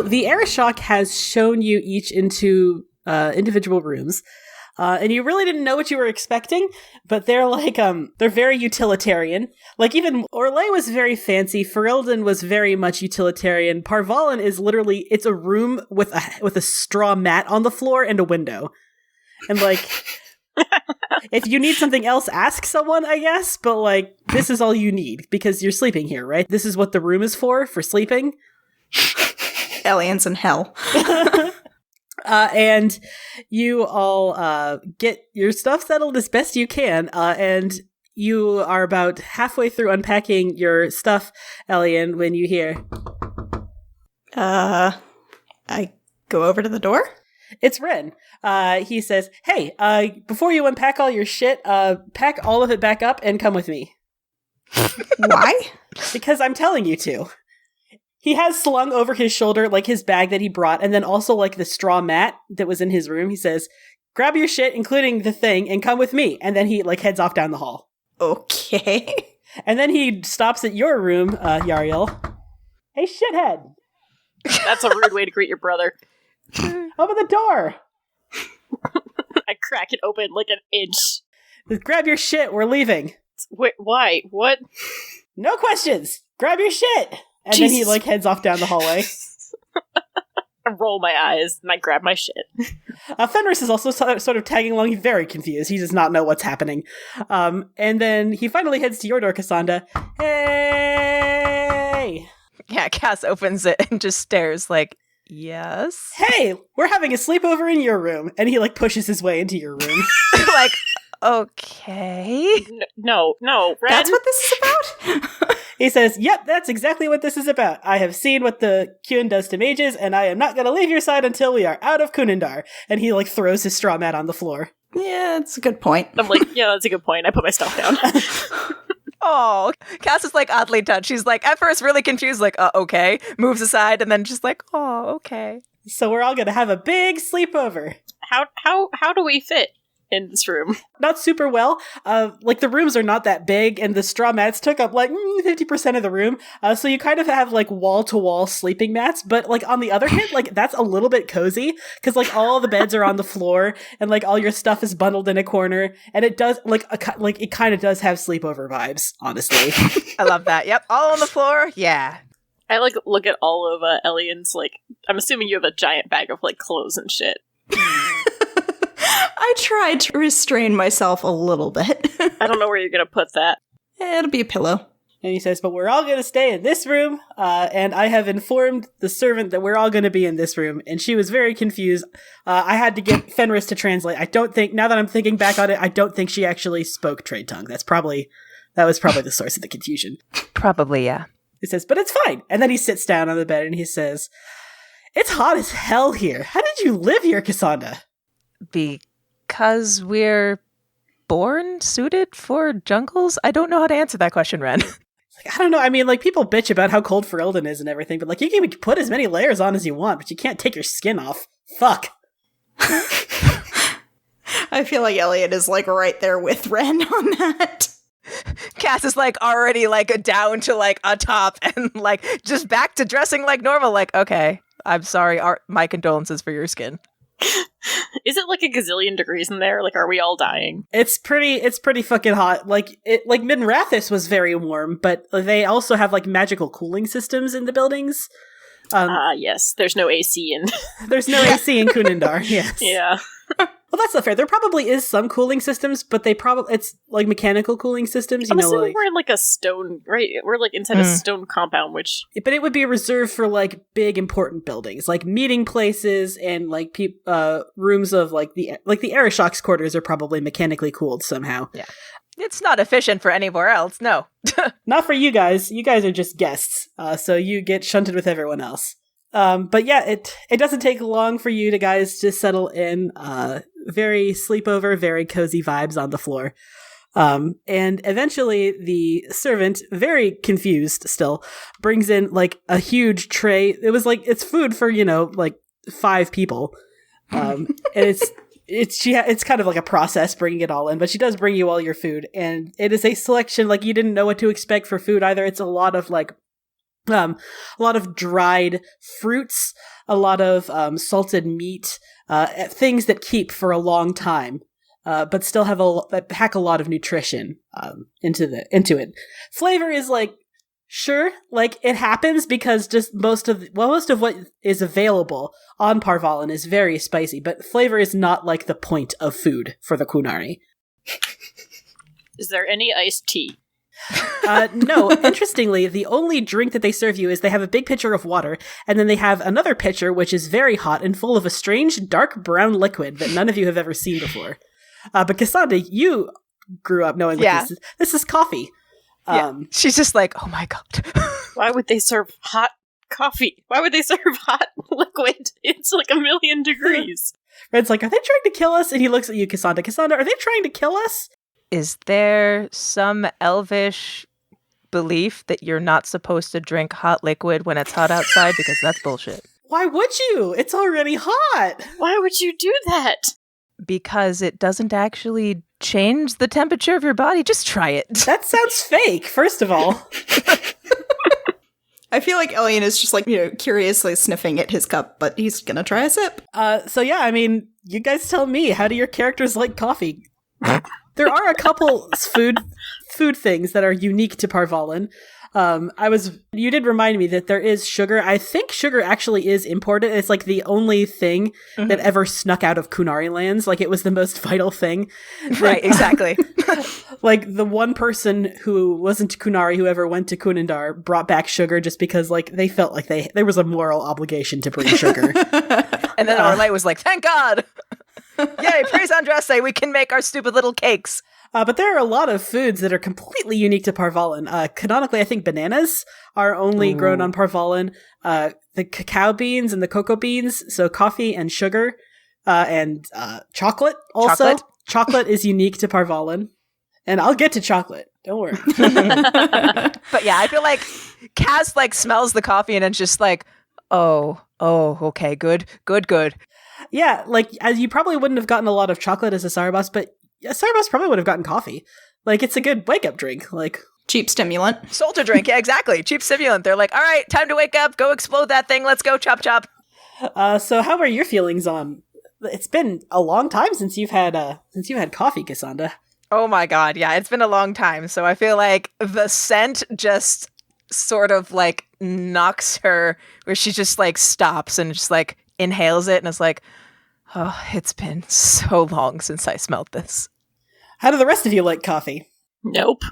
the Arishock has shown you each into individual rooms. And you really didn't know what you were expecting, but they're like, they're very utilitarian. Like, even Orlais was very fancy. Ferelden was very much utilitarian. Par Vollen is literally, it's a room with a straw mat on the floor and a window. And, like, if you need something else, ask someone, I guess. But, like, this is all you need, because you're sleeping here, right? This is what the room is for sleeping. Aliens in hell. And you all get your stuff settled as best you can, and you are about halfway through unpacking your stuff, Elian, when you hear... I go over to the door? It's Ren. He says, hey, before you unpack all your shit, pack all of it back up and come with me. Why? Because I'm telling you to. He has slung over his shoulder, like, his bag that he brought, and then also, like, the straw mat that was in his room. He says, grab your shit, including the thing, and come with me. And then he, like, heads off down the hall. Okay. And then he stops at your room, Yariel. Hey, shithead! That's a rude way to greet your brother. Open the door! I crack it open like an inch. Grab your shit, we're leaving. Wait, why? What? No questions! Grab your shit! And Jesus. then he, like, heads off down the hallway. I roll my eyes and I grab my shit. Fenris is also sort of tagging along. He's very confused. He does not know what's happening. And then he finally heads to your door, Cassandra. Hey! Yeah, Cass opens it and just stares like, yes? Hey! We're having a sleepover in your room. And he, like, pushes his way into your room. Like, okay. No, Ren. That's what this is about? He says, yep, that's exactly what this is about. I have seen what the Qun does to mages, and I am not going to leave your side until we are out of Kunindar. And he, like, throws his straw mat on the floor. Yeah, that's a good point. I'm like, yeah, that's a good point. I put my stuff down. Oh, Cass is like oddly touched. She's like, at first really confused, like, okay. Moves aside and then just like, oh, okay. So we're all going to have a big sleepover. How do we fit in this room? Not super well. Like, the rooms are not that big, and the straw mats took up, like, 50% of the room. So you kind of have, like, wall-to-wall sleeping mats, but, like, on the other hand, like, that's a little bit cozy, because, like, all the beds are on the floor, and, like, all your stuff is bundled in a corner, and it does, like, it kind of does have sleepover vibes, honestly. I love that. Yep, all on the floor. Yeah. I, like, look at all of Elian's, like, I'm assuming you have a giant bag of, like, clothes and shit. I tried to restrain myself a little bit. I don't know where you're gonna put that. It'll be a pillow. And he says, but we're all going to stay in this room, and I have informed the servant that we're all going to be in this room. And she was very confused. I had to get Fenris to translate. I don't think, now that I'm thinking back on it, I don't think she actually spoke trade tongue. That was probably the source of the confusion. Probably, yeah. He says, but it's fine. And then he sits down on the bed and he says, it's hot as hell here. How did you live here, Cassandra? Because we're born suited for jungles? I don't know how to answer that question, Ren. Like, I don't know. I mean, like, people bitch about how cold Ferelden is and everything, but, like, you can put as many layers on as you want, but you can't take your skin off. Fuck. I feel like Elliot is, like, right there with Ren on that. Cass is, like, already, like, down to, like, a top and, like, just back to dressing like normal. Like, okay, I'm sorry. My condolences for your skin. Is it like a gazillion degrees in there? Like, are we all dying? It's pretty fucking hot. Like, Minrathis was very warm, but they also have, like, magical cooling systems in the buildings. Yes. There's no AC in... There's no AC in Kunindar, yes. Yeah. Well, that's not fair. There probably is some cooling systems, but it's, like, mechanical cooling systems. I'm assuming we're in, like, a stone... Right? We're, like, inside a stone compound, which... But it would be reserved for, like, big, important buildings. Like, meeting places and, like, rooms of, like, the Arishock's quarters are probably mechanically cooled somehow. Yeah. It's not efficient for anywhere else, no. Not for you guys. You guys are just guests, so you get shunted with everyone else. But yeah, it doesn't take long for you guys to settle in. Very sleepover, very cozy vibes on the floor. And eventually the servant, very confused still, brings in, like, a huge tray. It was like, it's food for, like 5 people. And it's kind of like a process bringing it all in, but she does bring you all your food, and it is a selection, like, you didn't know what to expect for food either. It's a lot of, like, A lot of dried fruits, a lot of salted meat, things that keep for a long time, but still have that pack a lot of nutrition into it. Flavor is like, sure, like it happens because just most of what is available on Par Vollen is very spicy, but flavor is not like the point of food for the Qunari. Is there any iced tea? No, interestingly, the only drink that they serve you is they have a big pitcher of water, and then they have another pitcher which is very hot and full of a strange dark brown liquid that none of you have ever seen before. But Cassandra, you grew up knowing what this is. This is coffee. She's just like, oh my god. Why would they serve hot coffee? Why would they serve hot liquid? It's like 1,000,000 degrees. Red's like, are they trying to kill us? And he looks at you, Cassandra. Cassandra, are they trying to kill us? Is there some elvish belief that you're not supposed to drink hot liquid when it's hot outside? Because that's bullshit. Why would you? It's already hot. Why would you do that? Because it doesn't actually change the temperature of your body. Just try it. That sounds fake, first of all. I feel like Elian is just like, curiously sniffing at his cup, but he's gonna try a sip. So yeah, I mean, you guys tell me, how do your characters like coffee? There are a couple food things that are unique to Par Vollen. You did remind me that there is sugar. I think sugar actually is imported. It's like the only thing that ever snuck out of Qunari lands. Like it was the most vital thing. Right, exactly. Like the one person who wasn't Qunari who ever went to Kunindar brought back sugar just because like they felt like there was a moral obligation to bring sugar. And then Orlais was like, thank God. Yay, praise Andraste, we can make our stupid little cakes. But there are a lot of foods that are completely unique to Par Vollen. Canonically, I think bananas are only grown on Par Vollen. The cacao beans and the cocoa beans, so coffee and sugar, and chocolate also. Chocolate is unique to Par Vollen. And I'll get to chocolate. Don't worry. But yeah, I feel like Kaz like smells the coffee and it's just like, oh, okay, good. Yeah, like as you probably wouldn't have gotten a lot of chocolate as a Sarabas, but a Sarabas probably would have gotten coffee. Like it's a good wake-up drink. Like cheap stimulant. Soldier drink, yeah, exactly. Cheap stimulant. They're like, all right, time to wake up, go explode that thing, let's go, chop chop. So how are your feelings on? It's been a long time since you've had coffee, Cassandra. Oh my god, yeah, it's been a long time. So I feel like the scent just sort of like knocks her, where she just like stops and just like inhales it and is like, oh, it's been so long since I smelled this. How do the rest of you like coffee? Nope.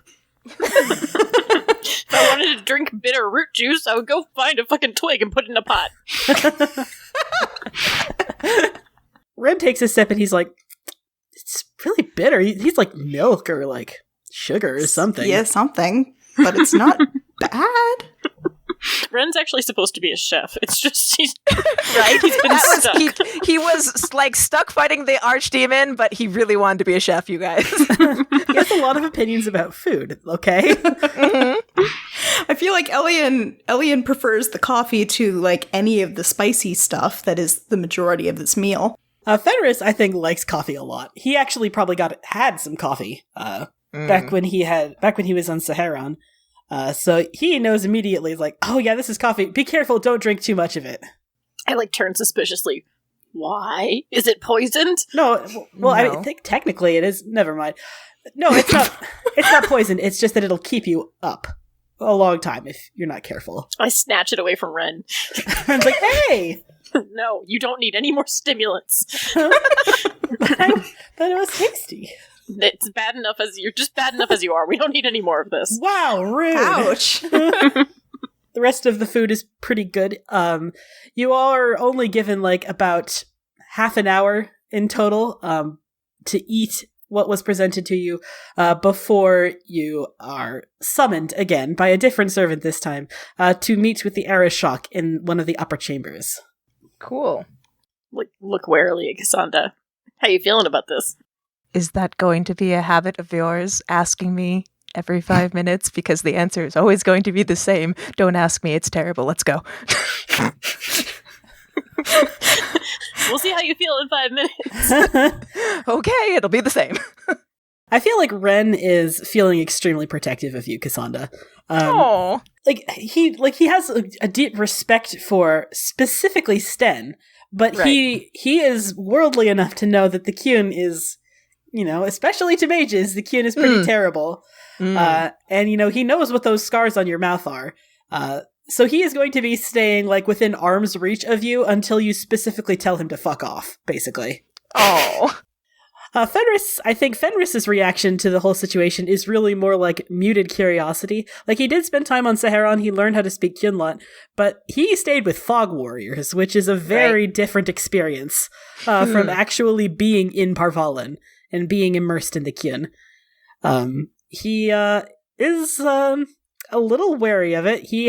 If I wanted to drink bitter root juice, I would go find a fucking twig and put it in a pot. Red takes a sip and he's like, it's really bitter. He's like milk or like sugar or something. Yeah, something. But it's not bad. Ren's actually supposed to be a chef. It's just he's right. He's been stuck. He was like stuck fighting the archdemon, but he really wanted to be a chef. You guys. He has a lot of opinions about food. Okay. I feel like Elian prefers the coffee to like any of the spicy stuff that is the majority of this meal. Fenris, I think, likes coffee a lot. He actually probably had some coffee back when he was on Saharan. So he knows immediately, like, oh yeah, this is coffee. Be careful, don't drink too much of it. I like turn suspiciously. Why? Is it poisoned? No, well, No. I think technically it is. Never mind. No, it's not. It's not poisoned. It's just that it'll keep you up a long time if you're not careful. I snatch it away from Ren. Ren's like, hey. No, you don't need any more stimulants. But it was tasty. It's bad enough as you're just bad enough as you are. We don't need any more of this. Wow, rude. Ouch. The rest of the food is pretty good. You all are only given like about half an hour in total to eat what was presented to you before you are summoned again by a different servant this time to meet with the Arishok in one of the upper chambers. Cool. Look warily at Cassandra. How you feeling about this? Is that going to be a habit of yours, asking me every 5 minutes? Because the answer is always going to be the same. Don't ask me, it's terrible. Let's go. We'll see how you feel in 5 minutes. Okay, it'll be the same. I feel like Ren is feeling extremely protective of you, Cassandra. Oh. He has a deep respect for specifically Sten, but Right. he is worldly enough to know that the Qun is, especially to mages, the Qun is pretty terrible. And he knows what those scars on your mouth are. So he is going to be staying within arm's reach of you until you specifically tell him to fuck off, basically. Oh. Fenris, I think Fenris's reaction to the whole situation is really more like muted curiosity. He did spend time on Saharan, he learned how to speak Qunlot, but he stayed with Fog Warriors, which is a very different experience from actually being in Par Vollen and being immersed in the Qun. He is a little wary of it. He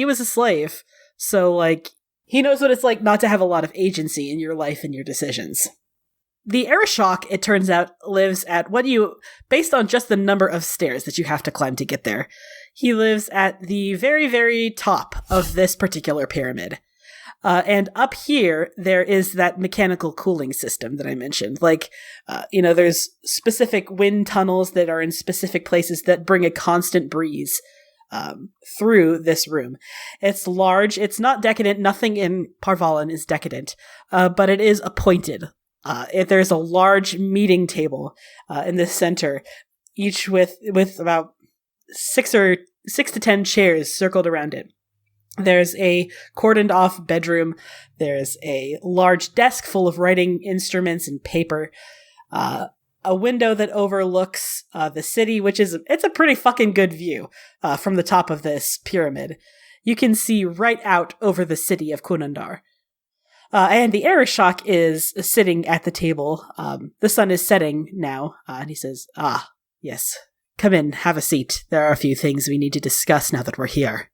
was a slave, so he knows what it's like not to have a lot of agency in your life and your decisions. The Arishok, it turns out, lives at based on just the number of stairs that you have to climb to get there, he lives at the very, very top of this particular pyramid. And up here, there is that mechanical cooling system that I mentioned. There's specific wind tunnels that are in specific places that bring a constant breeze through this room. It's large. It's not decadent. Nothing in Par Vollen is decadent, but it is appointed. There's a large meeting table in the center, each with about 6 to 10 chairs circled around it. There's a cordoned off bedroom. There's a large desk full of writing instruments and paper. A window that overlooks the city, it's a pretty fucking good view from the top of this pyramid. You can see right out over the city of Qunari. And the Arishok is sitting at the table. The sun is setting now, and he says, yes, come in, have a seat. There are a few things we need to discuss now that we're here.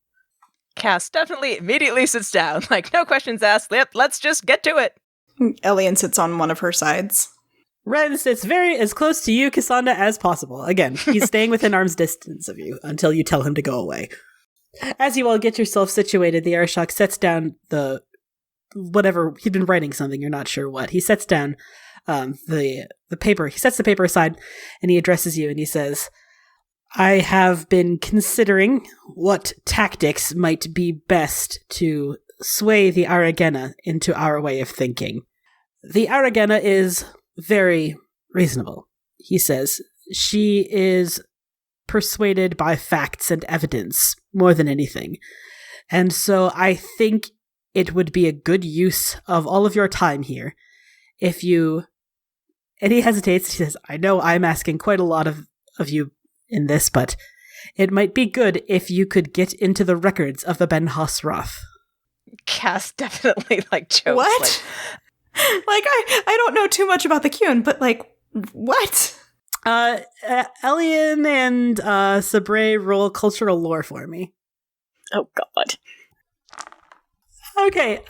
Cass definitely immediately sits down. No questions asked. Let's just get to it. Elian sits on one of her sides. Ren sits as close to you, Cassandra, as possible. Again, he's staying within arm's distance of you until you tell him to go away. As you all get yourself situated, the Arishok sets down whatever, he'd been writing something, you're not sure what. He sets down the paper. He sets the paper aside, and he addresses you, and he says, I have been considering what tactics might be best to sway the Aragena into our way of thinking. The Aragena is very reasonable, he says. She is persuaded by facts and evidence more than anything. And so I think it would be a good use of all of your time here if you... And he hesitates. He says, I know I'm asking quite a lot of you in this, but it might be good if you could get into the records of the Ben Hasrath. Cass definitely chokes. What? I don't know too much about the Qun, but what? Elian and Sabre roll cultural lore for me. Oh god. Okay,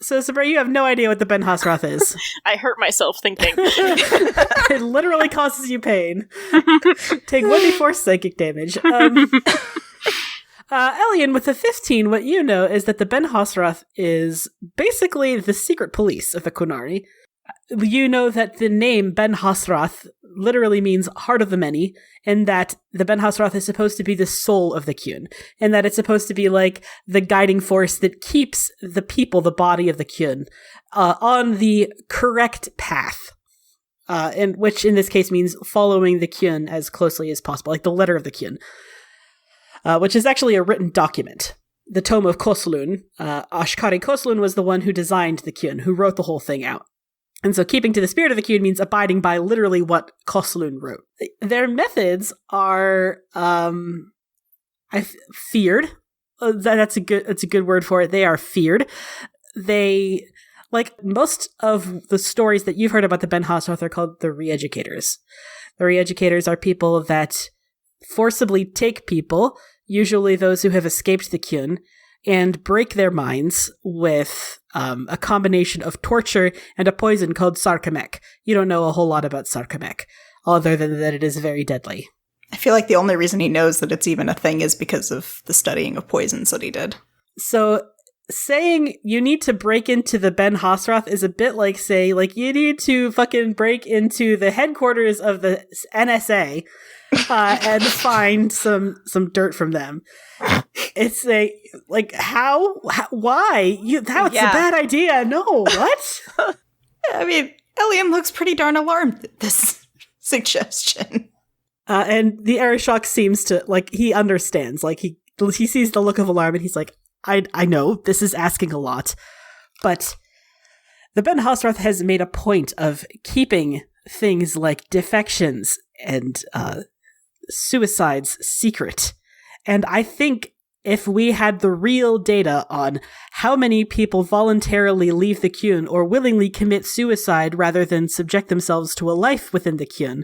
so Sabre, you have no idea what the Ben Hasrath is. I hurt myself thinking. It literally causes you pain. Take 1d4 psychic damage. Elian, with the 15, what you know is that the Ben Hasrath is basically the secret police of the Qunari. You know that the name Ben Hasrath literally means heart of the many, and that the Ben Hasrath is supposed to be the soul of the Qun, and that it's supposed to be the guiding force that keeps the people, the body of the Qun, on the correct path. And which in this case means following the Qun as closely as possible, the letter of the Qun. Which is actually a written document. The Tome of Koslun. Ashkari Koslun was the one who designed the Qun, who wrote the whole thing out. And so keeping to the spirit of the Qun means abiding by literally what Koslun wrote. Their methods are feared. That's a good word for it. They are feared. They, most of the stories that you've heard about the Ben Hasrath are called the re-educators. The re-educators are people that forcibly take people, usually those who have escaped the Qun, and break their minds with a combination of torture and a poison called sarkamek. You don't know a whole lot about sarkamek, other than that it is very deadly. I feel like the only reason he knows that it's even a thing is because of the studying of poisons that he did. So saying you need to break into the Ben Hasrath is a bit like say, like, you need to fucking break into the headquarters of the NSA and find some dirt from them. It's like, how? Why? That's a bad idea. No, what? I mean, Elian looks pretty darn alarmed at this suggestion. And the Arishok seems to, like, he understands. Like, he sees the look of alarm and he's like, I know, this is asking a lot, but the Ben Hasrath has made a point of keeping things like defections and suicides secret. And I think if we had the real data on how many people voluntarily leave the Qun or willingly commit suicide rather than subject themselves to a life within the Qun,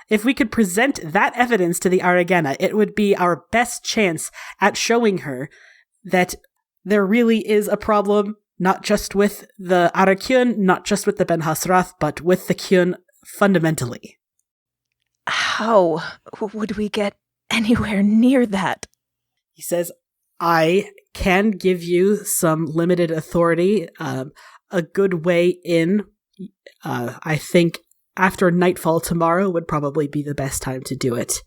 if we could present that evidence to the Aragena, it would be our best chance at showing her that there really is a problem, not just with the Ariqun, not just with the Ben Hasrath, but with the Qun fundamentally. How would we get anywhere near that? He says, I can give you some limited authority, a good way in. I think after nightfall tomorrow would probably be the best time to do it.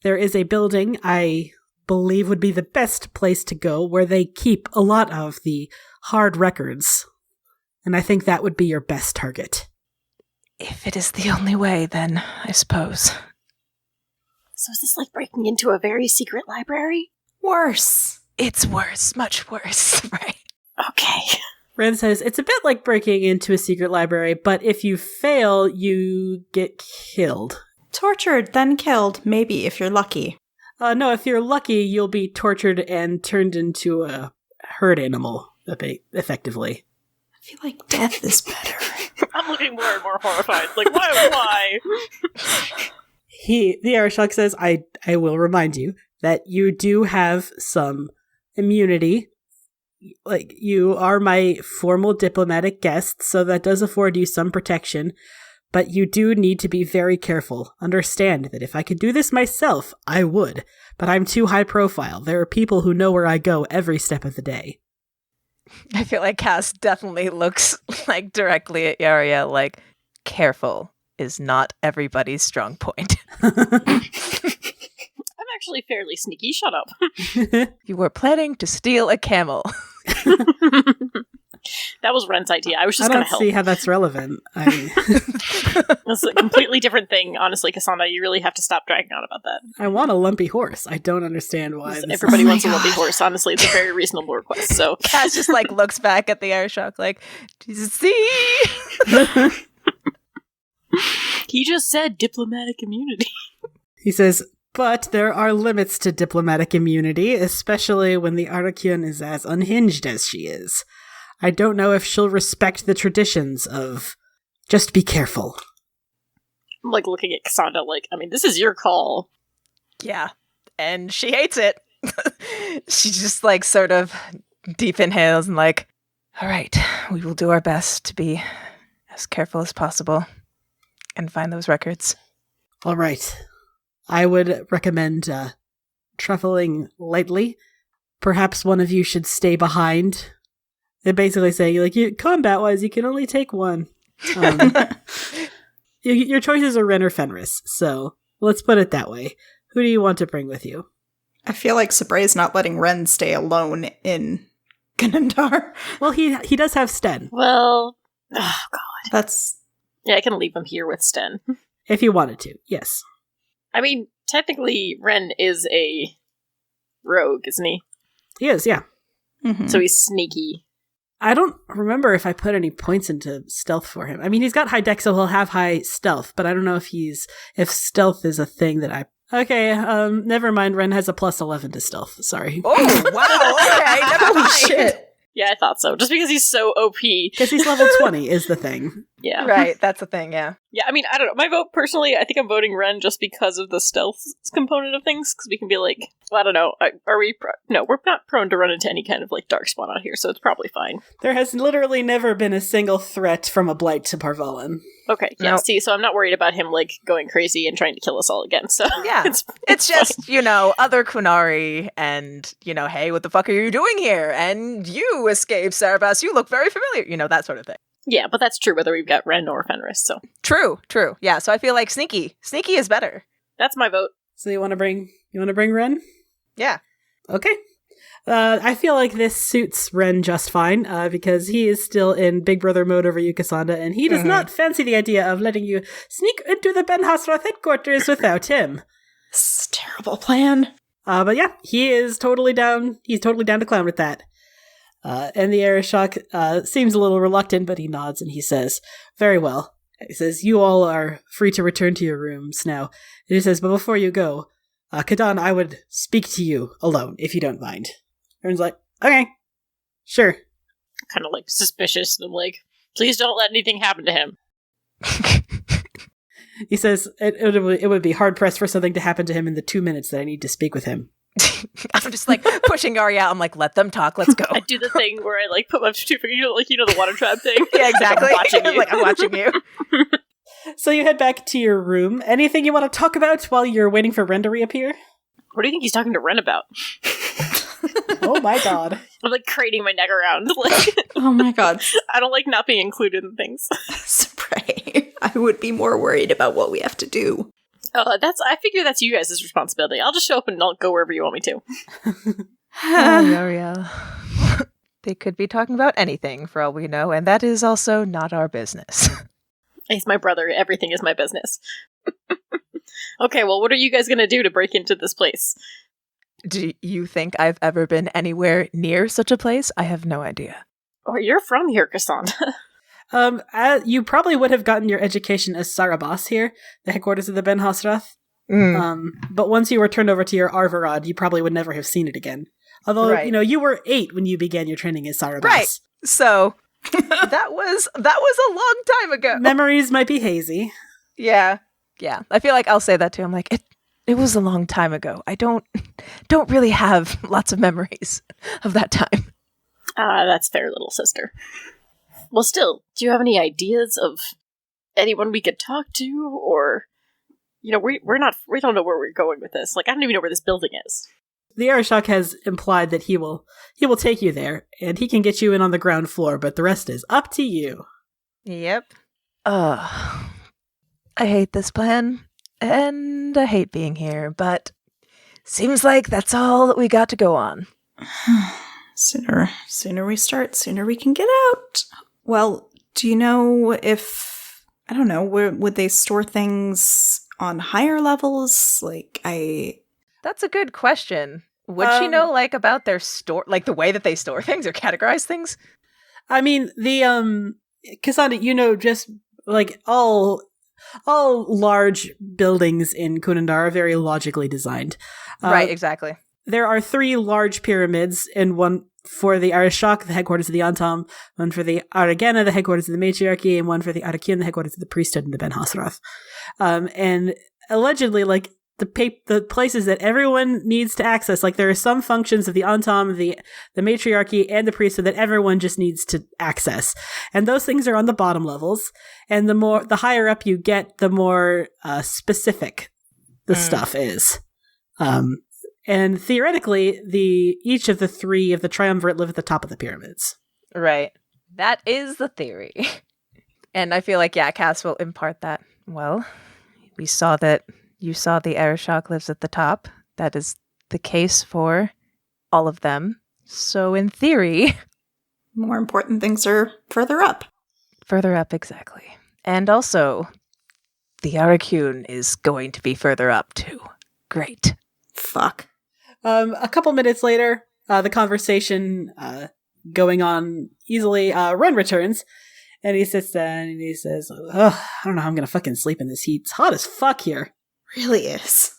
There is a building I believe would be the best place to go where they keep a lot of the hard records. And I think that would be your best target. If it is the only way, then I suppose. So is this like breaking into a very secret library? Worse. It's worse, much worse, right? Okay. Ren says, it's a bit like breaking into a secret library, but if you fail, you get killed. Tortured, then killed, maybe, if you're lucky. No, if you're lucky, you'll be tortured and turned into a herd animal, effectively. I feel like death is better. I'm looking more and more horrified. Like, why? The Arishok says, I will remind you that you do have some immunity. Like, you are my formal diplomatic guest, so that does afford you some protection. But you do need to be very careful. Understand that if I could do this myself, I would. But I'm too high profile. There are people who know where I go every step of the day. I feel like Cass definitely looks like directly at Yaria like, careful is not everybody's strong point. I'm actually fairly sneaky. Shut up. You were planning to steal a camel. That was Ren's idea. I was just going to help. I don't see how that's relevant. It's a completely different thing. Honestly, Cassandra, you really have to stop dragging on about that. I want a lumpy horse. I don't understand why. Everybody wants a lumpy horse. Honestly, it's a very reasonable request. So Cass just like looks back at the Arishok like, see? He just said diplomatic immunity. He says, but there are limits to diplomatic immunity, especially when the Ariqun is as unhinged as she is. I don't know if she'll respect the traditions of just be careful. I'm like looking at Cassandra like, I mean, this is your call. Yeah, and she hates it. She just like sort of deep inhales and like, all right, we will do our best to be as careful as possible and find those records. All right. I would recommend traveling lightly. Perhaps one of you should stay behind. They're basically saying, like, combat-wise, you can only take one. Your choices are Ren or Fenris, so let's put it that way. Who do you want to bring with you? I feel like Sabray's not letting Ren stay alone in Ganondar. Well, he does have Sten. Well, oh god. That's... Yeah, I can leave him here with Sten. If you wanted to, yes. I mean, technically, Ren is a rogue, isn't he? He is, yeah. Mm-hmm. So he's sneaky. I don't remember if I put any points into stealth for him. I mean, he's got high dex, so he'll have high stealth, but I don't know if stealth is a thing that I... Okay, never mind. Ren has a plus 11 to stealth. Sorry. Oh, wow. Okay, never mind. Shit. Yeah, I thought so. Just because he's so OP. Because he's level 20 is the thing. Yeah. Right, that's the thing, yeah. Yeah, I mean, I don't know. My vote, personally, I think I'm voting Ren just because of the stealth component of things, because we can be like, Well, I don't know. Are we? No, we're not prone to run into any kind of like dark spawn out here, so it's probably fine. There has literally never been a single threat from a Blight to Par Vollen. Okay, yeah. Nope. See, so I'm not worried about him like going crazy and trying to kill us all again. So Yeah, it's just, other Qunari and, hey, what the fuck are you doing here? And you escaped, Sarabas, you look very familiar, that sort of thing. Yeah, but that's true whether we've got Ren or Fenris, so. True. Yeah, so I feel like sneaky is better. That's my vote. So you want to bring Ren? Yeah. Okay. I feel like this suits Ren just fine, because he is still in Big Brother mode over you, Cassandra, and he does not fancy the idea of letting you sneak into the Ben Hasrath headquarters without him. This is a terrible plan. But yeah, he is totally down. He's totally down to clown with that. And the Arishok seems a little reluctant, but he nods and he says, "Very well." He says, "You all are free to return to your rooms now." And he says, "But before you go, Kadan, I would speak to you alone, if you don't mind." Ern's like, "Okay, sure." Kind of like suspicious, and I'm like, please don't let anything happen to him. He says, it would be hard-pressed for something to happen to him in the 2 minutes that I need to speak with him. I'm just like pushing Ari out. I'm like, let them talk. Let's go. I do the thing where I like put my two fingers, the water trap thing. Yeah, exactly. I'm watching you. I'm watching you. So you head back to your room. Anything you want to talk about while you're waiting for Ren to reappear? What do you think he's talking to Ren about? Oh my god. I'm like craning my neck around. Like, Oh my god. I don't like not being included in things. Spray. I would be more worried about what we have to do. I figure that's you guys' responsibility. I'll just show up and I'll go wherever you want me to. Ariel. They could be talking about anything for all we know, and that is also not our business. He's my brother. Everything is my business. Okay, well, what are you guys going to do to break into this place? Do you think I've ever been anywhere near such a place? I have no idea. Oh, you're from here, Cassandra. You probably would have gotten your education as Sarabas here, the headquarters of the Ben Hasrath. But once you were turned over to your Arvarad, you probably would never have seen it again. Although, Right. You were 8 when you began your training as Sarabas. Right. So that was a long time ago. Memories might be hazy. Yeah. I feel like I'll say that too. I'm like, it was a long time ago. I don't really have lots of memories of that time. That's fair, little sister. Well, still, do you have any ideas of anyone we could talk to, or we don't know where we're going with this. Like, I don't even know where this building is. The Arishok has implied that he will take you there, and he can get you in on the ground floor, but the rest is up to you. Yep. I hate this plan, and I hate being here, but seems like that's all that we got to go on. Sooner we start, sooner we can get out. Well, do you know if, I don't know, would they store things on higher levels? That's a good question. Would she know, about their store, the way that they store things or categorize things? I mean, the, Cassandra, just, all large buildings in Kunandar are very logically designed. Right, exactly. There are 3 large pyramids, and one for the Arishok, the headquarters of the Antam, one for the Aragena, the headquarters of the Matriarchy, and one for the Ariqun, the headquarters of the priesthood and the Ben Hasrath. And allegedly, the places that everyone needs to access, there are some functions of the Antam, the Matriarchy, and the priesthood that everyone just needs to access. And those things are on the bottom levels, and the higher up you get, the more specific the stuff is. And theoretically, each of the 3 of the triumvirate live at the top of the pyramids. Right. That is the theory. And I feel like, Cass will impart that. Well, we saw that you saw the Arishok lives at the top. That is the case for all of them. So in theory... More important things are further up. Further up, exactly. And also, the Ariqun is going to be further up, too. Great. Fuck. A couple minutes later, the conversation going on easily, Ren returns, and he sits down and he says, "Ugh, I don't know how I'm gonna fucking sleep in this heat. It's hot as fuck here." Really is.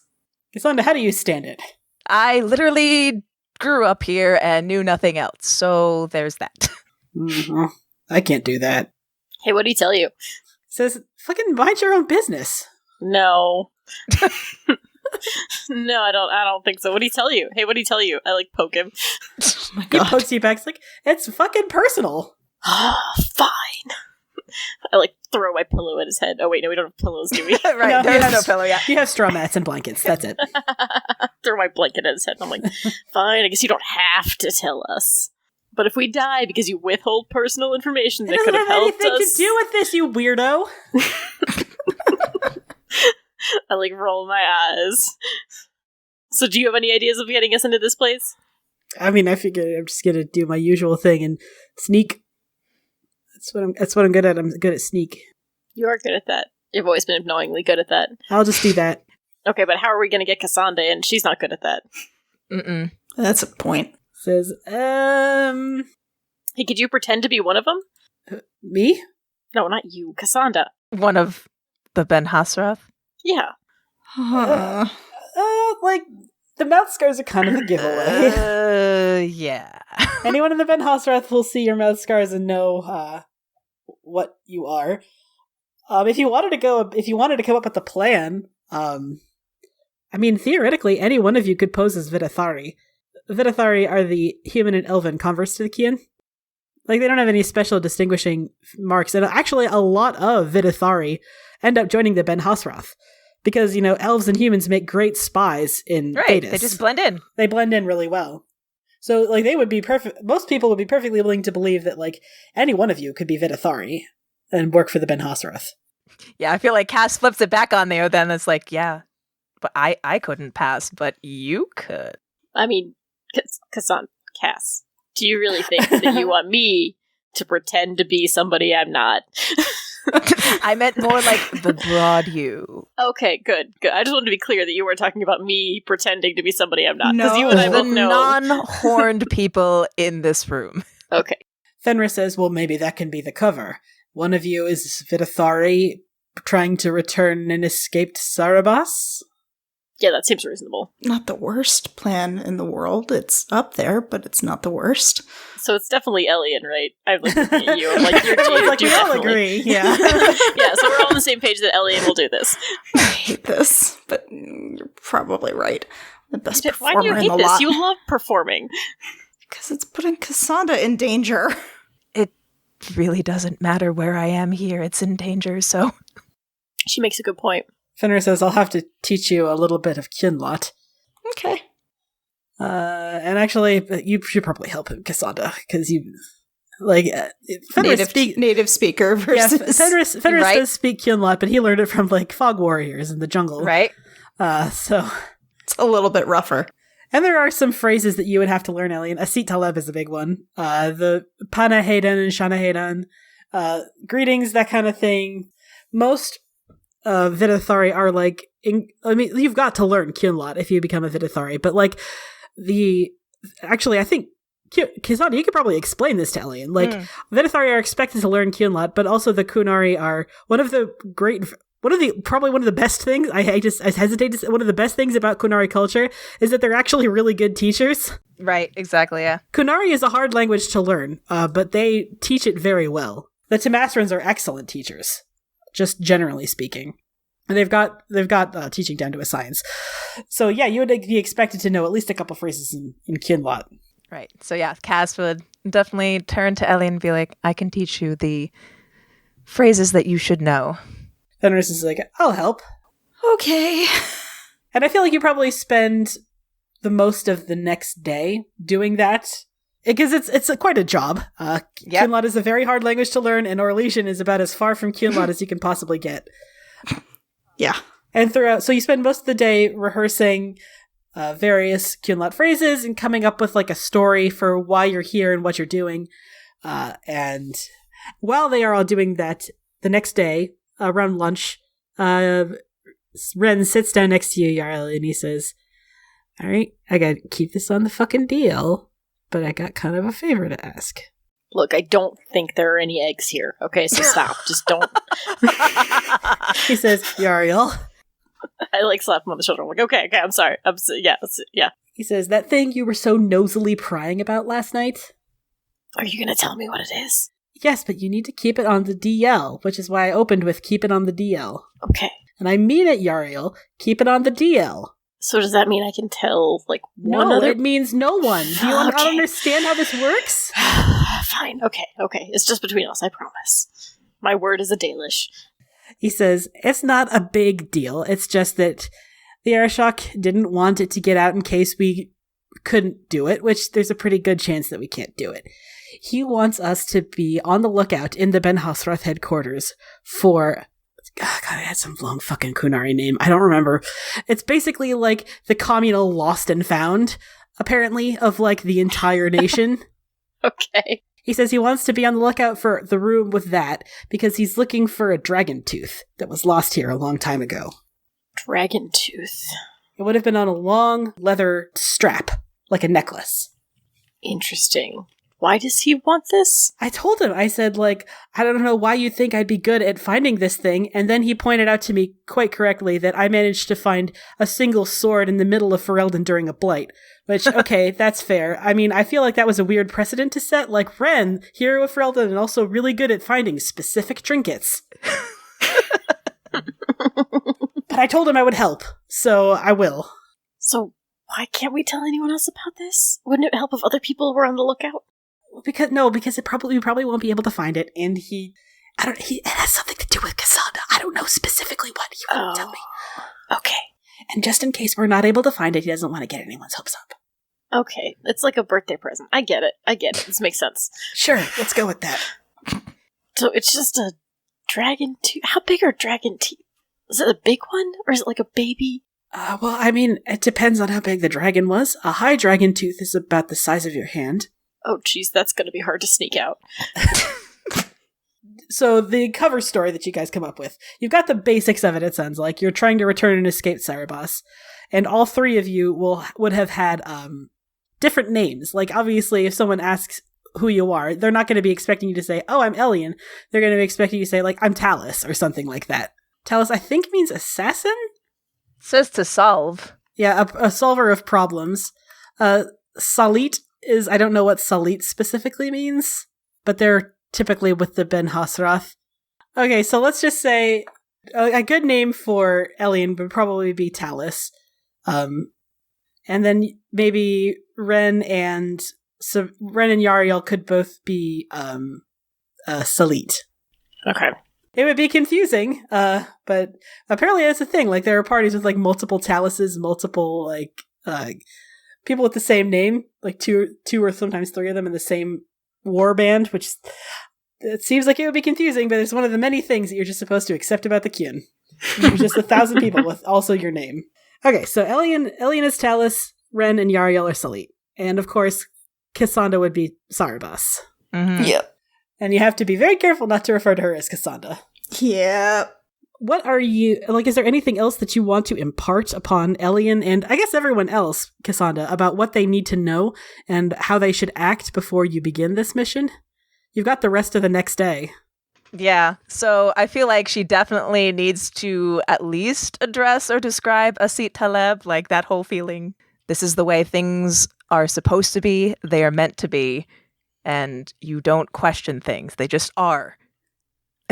Cassandra, how do you stand it? I literally grew up here and knew nothing else, so there's that. I can't do that. Hey, what did he tell you? Says, fucking mind your own business. No. No, I don't think so. What did he tell you? Hey, what did he tell you? I like poke him. Oh my He god. pokes you back. It's like, it's fucking personal. Fine. I like throw my pillow at his head. Oh wait, no, we don't have pillows, do we? Right, No, there's yes. no pillow yet. You have straw mats and blankets. That's it. Throw my blanket at his head. And I'm like, fine. I guess you don't have to tell us. But if we die because you withhold personal information It that doesn't could have have helped anything us, to do with this, you weirdo. I like roll my eyes. So, do you have any ideas of getting us into this place? I mean, I figured I'm just gonna do my usual thing and sneak. That's what I'm good at. I'm good at sneak. You are good at that. You've always been knowingly good at that. I'll just do that. Okay, but how are we going to get Cassandra in? She's not good at that. Mm-mm. That's a point. Says, Hey, could you pretend to be one of them? me? No, not you. Cassandra. One of the Ben Hasrath? Yeah. Like, the mouth scars are kind of a giveaway. Yeah. Anyone in the Ben Hasrath will see your mouth scars and know, what you are. If you wanted to come up with a plan, I mean, theoretically, any one of you could pose as Vidithari. Vidithari are the human and elven converse to the Kian. Like, they don't have any special distinguishing marks, and actually a lot of Vidithari end up joining the Ben Hasrath. Because, elves and humans make great spies in Right, Thedas. they just blend in. They blend in really well. So, like, they would be perfect. Most people would be perfectly willing to believe that, like, any one of you could be Vidithari and work for the Ben Hasrath. Yeah, I feel like Cass flips it back on there, then it's like, yeah, but I couldn't pass, but you could. I mean, Cass, do you really think that you want me to pretend to be somebody I'm not? I meant more like the broad you. Okay, good. I just wanted to be clear that you were talking about me pretending to be somebody I'm not. Because No. you and I The both know. non-horned people in this room. Okay. Fenris says, well, maybe that can be the cover. One of you is Vidithari trying to return an escaped Sarabas? Yeah, that seems reasonable. Not the worst plan in the world. It's up there, but it's not the worst. So it's definitely Elian, right? I'm like looking at you. I'm like, you're Everyone's like, we all definitely. agree, yeah. Yeah, so we're all on the same page that Elian will do this. I hate this, but you're probably right. The best Why do you performer in hate the this? lot. You love performing. Because it's putting Cassandra in danger. It really doesn't matter where I am here. It's in danger, so... She makes a good point. Fenris says, I'll have to teach you a little bit of Kinlot. Okay. And actually, you should probably help him, Cassandra, because you... Like, Fenris Native speaker versus... Fenris Right? does speak Kinlot, but he learned it from, like, fog warriors in the jungle. Right? So... It's a little bit rougher. And there are some phrases that you would have to learn, Elian. Asit Taleb is a big one. The Pana Haydan and Shana Haydan. Greetings, that kind of thing. Most Vidithari are like... you've got to learn Kinlot if you become a Vidithari, but like actually, I think Cassandra, you could probably explain this to Elian. Like, Vidithari are expected to learn Kinlot, but also the Qunari are one of the best things, I hesitate to say, one of the best things about Qunari culture is that they're actually really good teachers. Right, exactly, yeah. Qunari is a hard language to learn, but they teach it very well. The Temasrans are excellent teachers, just generally speaking. And they've got teaching down to a science. So yeah, you would be expected to know at least a couple phrases in Kinlot. Right. So yeah, Cass would definitely turn to Ellie and be like, I can teach you the phrases that you should know. Fenris is like, I'll help. Okay. And I feel like you probably spend the most of the next day doing that. Because it's quite a job. Yep. Kinlot is a very hard language to learn, and Orlesian is about as far from Kinlot as you can possibly get. Yeah. And so you spend most of the day rehearsing various Qunlot phrases and coming up with like a story for why you're here and what you're doing. And while they are all doing that, the next day, around lunch, Ren sits down next to you, Jarl, and he says, all right, I gotta keep this on the fucking deal, but I got kind of a favor to ask. Look, I don't think there are any eggs here. Okay, so stop. Just don't. He says, Yariel. I like slap him on the shoulder. I'm like, okay, I'm sorry. Yeah. He says, that thing you were so nosily prying about last night? Are you going to tell me what it is? Yes, but you need to keep it on the DL, which is why I opened with keep it on the DL. Okay. And I mean it, Yariel. Keep it on the DL. So does that mean I can tell, like, one No, other? it means no one. Do you not Okay. understand how this works? Fine. Okay. It's just between us, I promise. My word is a Dalish. He says, it's not a big deal. It's just that the Arishok didn't want it to get out in case we couldn't do it, which there's a pretty good chance that we can't do it. He wants us to be on the lookout in the Ben Hasrath headquarters for... God, it had some long fucking Qunari name. I don't remember. It's basically like the communal lost and found, apparently, of like the entire nation. Okay. He says he wants to be on the lookout for the room with that because he's looking for a dragon tooth that was lost here a long time ago. Dragon tooth. It would have been on a long leather strap, like a necklace. Interesting. Why does he want this? I told him, I said, like, I don't know why you think I'd be good at finding this thing. And then he pointed out to me quite correctly that I managed to find a single sword in the middle of Ferelden during a blight. Which, okay, that's fair. I mean, I feel like that was a weird precedent to set. Like, Ren, hero of Ferelden, and also really good at finding specific trinkets. But I told him I would help, so I will. So why can't we tell anyone else about this? Wouldn't it help if other people were on the lookout? Because we probably won't be able to find it, and it has something to do with Cassandra. I don't know specifically what. He won't tell me. Okay. And just in case we're not able to find it, he doesn't want to get anyone's hopes up. Okay. It's like a birthday present. I get it. This makes sense. Sure, let's go with that. So it's just a dragon tooth. How big are dragon teeth? Is it a big one, or is it like a baby? Well, I mean, it depends on how big the dragon was. A high dragon tooth is about the size of your hand. Oh, geez, that's going to be hard to sneak out. So the cover story that you guys come up with, you've got the basics of it, it sounds like. You're trying to return an escaped Cerebos. And all three of you would have had different names. Like, obviously, if someone asks who you are, they're not going to be expecting you to say, oh, I'm Elian. They're going to be expecting you to say, like, I'm Talus, or something like that. Talus, I think, means assassin? It says to solve. Yeah, a solver of problems. Salit is, I don't know what Salit specifically means, but they're typically with the Ben Hasrath. Okay, so let's just say a good name for Elian would probably be Talus. And then maybe Ren and Yariel could both be Salit. Okay. It would be confusing, but apparently that's a thing. Like, there are parties with, like, multiple Taluses, multiple, like, people with the same name, like two or sometimes three of them in the same war band, which it seems like it would be confusing, but it's one of the many things that you're just supposed to accept about the Qun. There's just 1,000 people with also your name. Okay, so Elian is Talus, Ren and Yariel are Salit. And of course, Cassandra would be Cerebos. Mm-hmm. Yep. And you have to be very careful not to refer to her as Cassandra. Yep. What are you, like, is there anything else that you want to impart upon Elian and I guess everyone else, Cassandra, about what they need to know and how they should act before you begin this mission? You've got the rest of the next day. Yeah, so I feel like she definitely needs to at least address or describe Asit Taleb, like that whole feeling. This is the way things are supposed to be, they are meant to be, and you don't question things, they just are.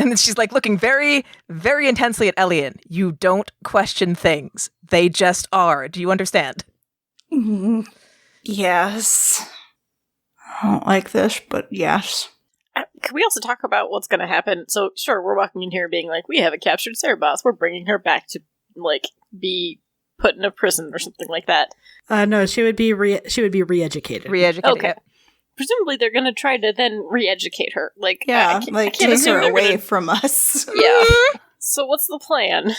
And then she's like looking very, very intensely at Elian. You don't question things. They just are. Do you understand? Mm-hmm. Yes. I don't like this, but yes. Can we also talk about what's going to happen? So, sure, we're walking in here being like, we have a captured Cerebos. We're bringing her back to, like, be put in a prison or something like that. No, she would be re-educated. Re-educated. Okay. Presumably they're going to try to then re-educate her. Like, Yeah, I like can't take assume her they're away gonna- from us. Yeah. So what's the plan?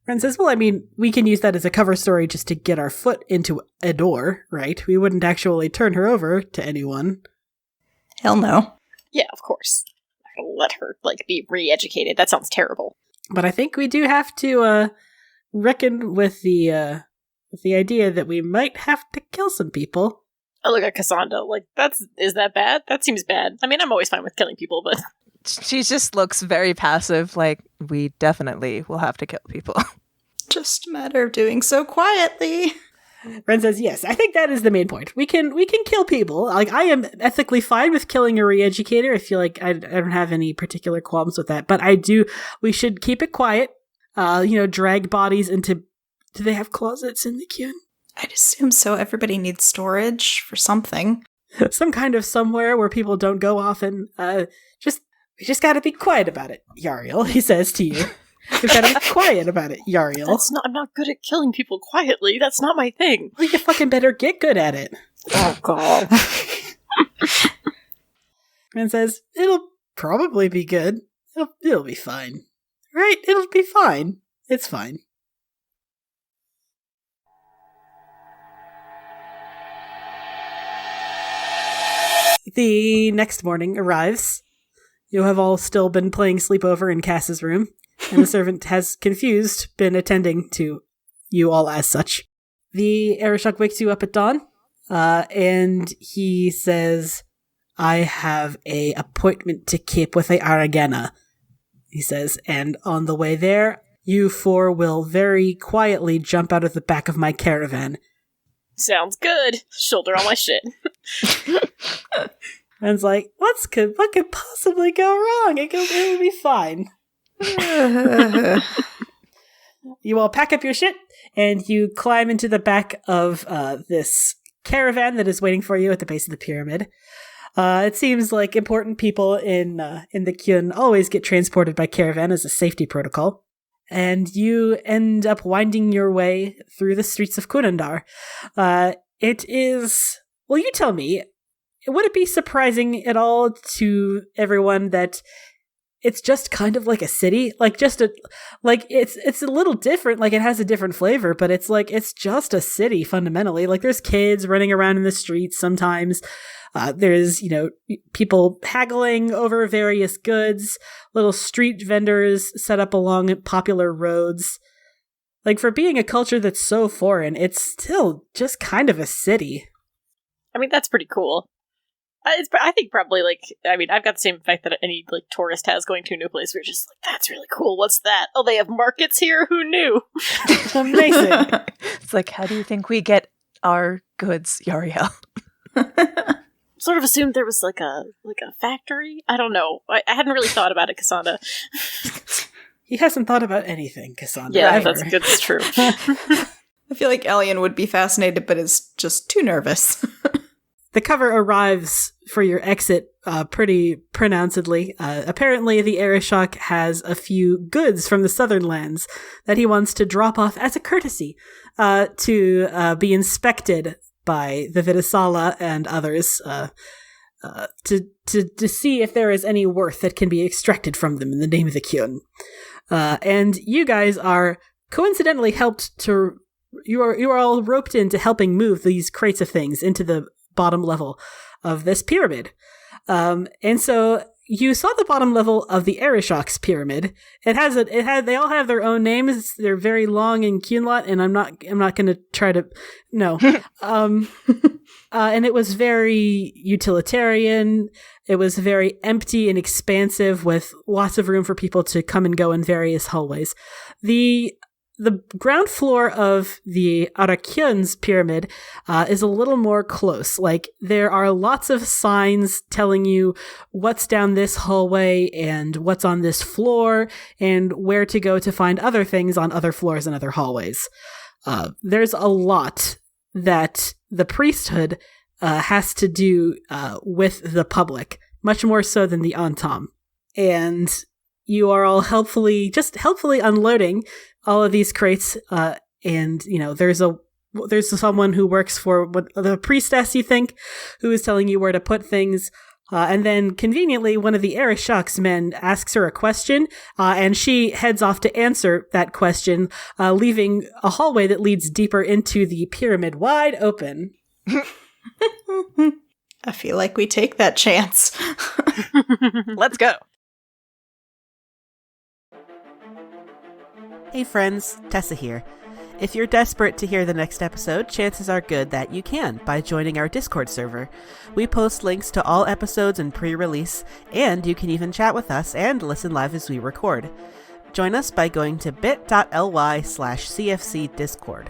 Ren says, well, I mean, we can use that as a cover story just to get our foot into a door, right? We wouldn't actually turn her over to anyone. Hell no. Yeah, of course. I'm gonna let her, like, be re-educated. That sounds terrible. But I think we do have to reckon with the idea that we might have to kill some people. I look at Cassandra, like, is that bad? That seems bad. I mean, I'm always fine with killing people, but... She just looks very passive, like, we definitely will have to kill people. Just a matter of doing so quietly. Ren says, yes, I think that is the main point. We can kill people. Like, I am ethically fine with killing a re-educator. I feel like I don't have any particular qualms with that. But we should keep it quiet. Drag bodies into Do they have closets in the Qun? I'd assume so. Everybody needs storage for something. Some kind of somewhere where people don't go often. We just gotta be quiet about it, Yariel, he says to you. We gotta be quiet about it, Yariel. I'm not good at killing people quietly. That's not my thing. Well, you fucking better get good at it. Oh, God. And says, it'll probably be good. It'll be fine. Right? It'll be fine. It's fine. The next morning arrives. You have all still been playing sleepover in Cass's room, and the servant has, confused, been attending to you all as such. The Arishok wakes you up at dawn, and he says, I have a appointment to keep with the Aragena, he says, and on the way there, you four will very quietly jump out of the back of my caravan. Sounds good. Shoulder all my shit. And it's like, what could possibly go wrong? It'll be fine. You all pack up your shit, and you climb into the back of this caravan that is waiting for you at the base of the pyramid. It seems like important people in the Qun always get transported by caravan as a safety protocol. And you end up winding your way through the streets of Kunandar. It is... Well, you tell me, would it be surprising at all to everyone that it's just kind of like a city? It's a little different, like it has a different flavor, but it's just a city fundamentally. Like there's kids running around in the streets sometimes. There's, people haggling over various goods, little street vendors set up along popular roads. Like, for being a culture that's so foreign, it's still just kind of a city. I mean, that's pretty cool. I think probably, I've got the same effect that any, tourist has going to a new place. We're just like, that's really cool. What's that? Oh, they have markets here? Who knew? Amazing. It's like, how do you think we get our goods, Yariel? Sort of assumed there was a factory. I don't know. I hadn't really thought about it, Cassandra. He hasn't thought about anything, Cassandra. Yeah, ever. that's true. I feel like Elian would be fascinated, but is just too nervous. The cover arrives for your exit pretty pronouncedly. Apparently, the Arishok has a few goods from the southern lands that he wants to drop off as a courtesy to be inspected by the Vidasala and others to see if there is any worth that can be extracted from them in the name of the Qun. And you guys are coincidentally helped to... You are all roped into helping move these crates of things into the bottom level of this pyramid. And so you saw the bottom level of the Arishok's pyramid. They all have their own names. They're very long in Qunlot, and I'm not going to try to, no. And it was very utilitarian. It was very empty and expansive with lots of room for people to come and go in various hallways. The ground floor of the Ariqun's pyramid is a little more close. Like, there are lots of signs telling you what's down this hallway and what's on this floor and where to go to find other things on other floors and other hallways. There's a lot that the priesthood has to do with the public, much more so than the Antam. And you are all helpfully unloading all of these crates, and there's someone who works for the priestess, you think, who is telling you where to put things, and then conveniently one of the Arishok's men asks her a question, and she heads off to answer that question, leaving a hallway that leads deeper into the pyramid wide open. I feel like we take that chance. Let's go. Hey friends, Tessa here. If you're desperate to hear the next episode, chances are good that you can by joining our Discord server. We post links to all episodes in pre-release, and you can even chat with us and listen live as we record. Join us by going to bit.ly/CFCDiscord.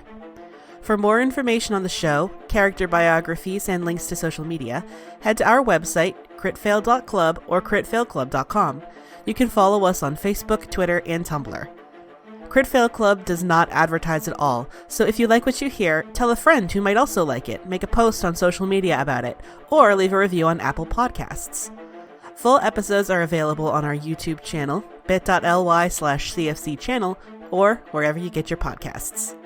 For more information on the show, character biographies, and links to social media, head to our website, critfail.club or critfailclub.com. You can follow us on Facebook, Twitter, and Tumblr. Crit Fail Club does not advertise at all, so if you like what you hear, tell a friend who might also like it, make a post on social media about it, or leave a review on Apple Podcasts. Full episodes are available on our YouTube channel, bit.ly/CFC channel, or wherever you get your podcasts.